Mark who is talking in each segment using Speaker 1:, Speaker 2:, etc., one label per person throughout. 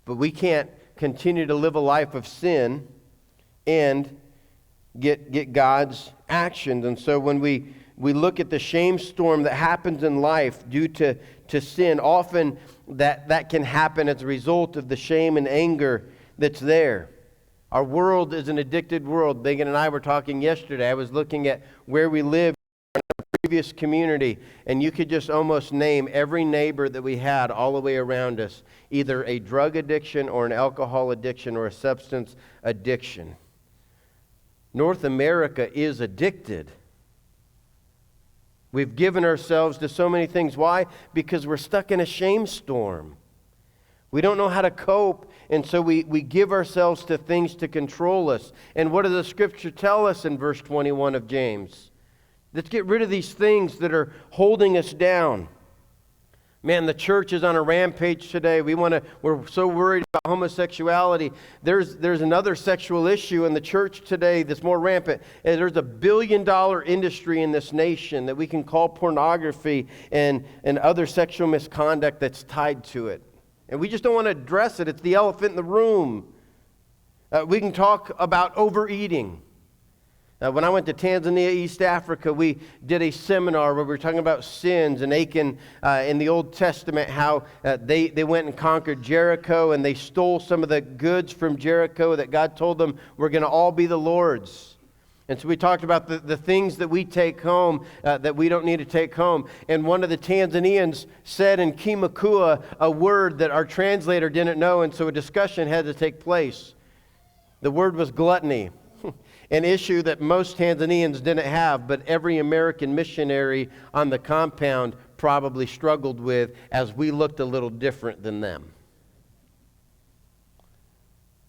Speaker 1: But we can't continue to live a life of sin and get God's actions. And so when we look at the shame storm that happens in life due to sin, often that can happen as a result of the shame and anger that's there. Our world is an addicted world. Megan and I were talking yesterday. I was looking at where we live in our previous community, and you could just almost name every neighbor that we had all the way around us, either a drug addiction or an alcohol addiction or a substance addiction. North America is addicted. We've given ourselves to so many things. Why? Because we're stuck in a shame storm. We don't know how to cope, and so we give ourselves to things to control us. And what does the Scripture tell us in verse 21 of James? Let's get rid of these things that are holding us down. Man, the church is on a rampage today. We're so worried about homosexuality. There's another sexual issue in the church today that's more rampant. And there's a billion-dollar industry in this nation that we can call pornography and other sexual misconduct that's tied to it. And we just don't want to address it. It's the elephant in the room. We can talk about overeating. When I went to Tanzania, East Africa, we did a seminar where we were talking about sins and Achan in the Old Testament, how they went and conquered Jericho and they stole some of the goods from Jericho that God told them were going to all be the Lord's. And so we talked about the things that we take home that we don't need to take home. And one of the Tanzanians said in Kimakua a word that our translator didn't know, and so a discussion had to take place. The word was gluttony, an issue that most Tanzanians didn't have, but every American missionary on the compound probably struggled with, as we looked a little different than them.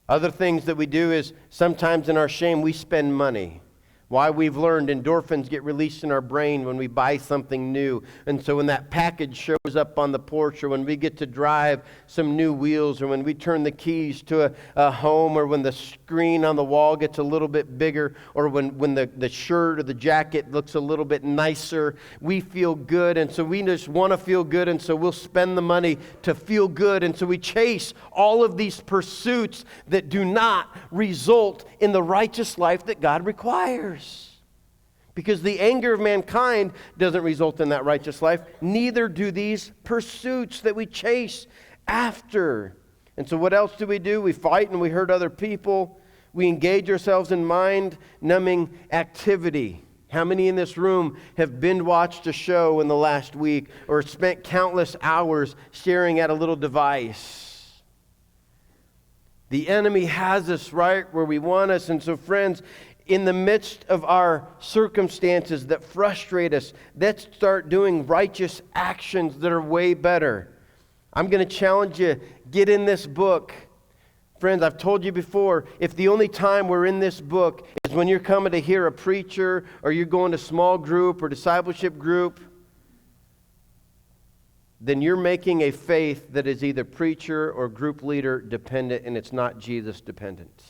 Speaker 1: Other things that we do is sometimes in our shame we spend money. Why? We've learned endorphins get released in our brain when we buy something new. And so when that package shows up on the porch, or when we get to drive some new wheels, or when we turn the keys to a home, or when the screen on the wall gets a little bit bigger, or when the shirt or the jacket looks a little bit nicer, we feel good. And so we just want to feel good, and so we'll spend the money to feel good. And so we chase all of these pursuits that do not result in the righteous life that God requires. Because the anger of mankind doesn't result in that righteous life. Neither do these pursuits that we chase after. And so what else do? We fight and we hurt other people. We engage ourselves in mind-numbing activity. How many in this room have binge-watched a show in the last week or spent countless hours staring at a little device? The enemy has us right where we want us. And so, friends, in the midst of our circumstances that frustrate us, let's start doing righteous actions that are way better. I'm going to challenge you, get in this book. Friends, I've told you before, if the only time we're in this book is when you're coming to hear a preacher, or you're going to small group or discipleship group, then you're making a faith that is either preacher or group leader dependent, and it's not Jesus dependent.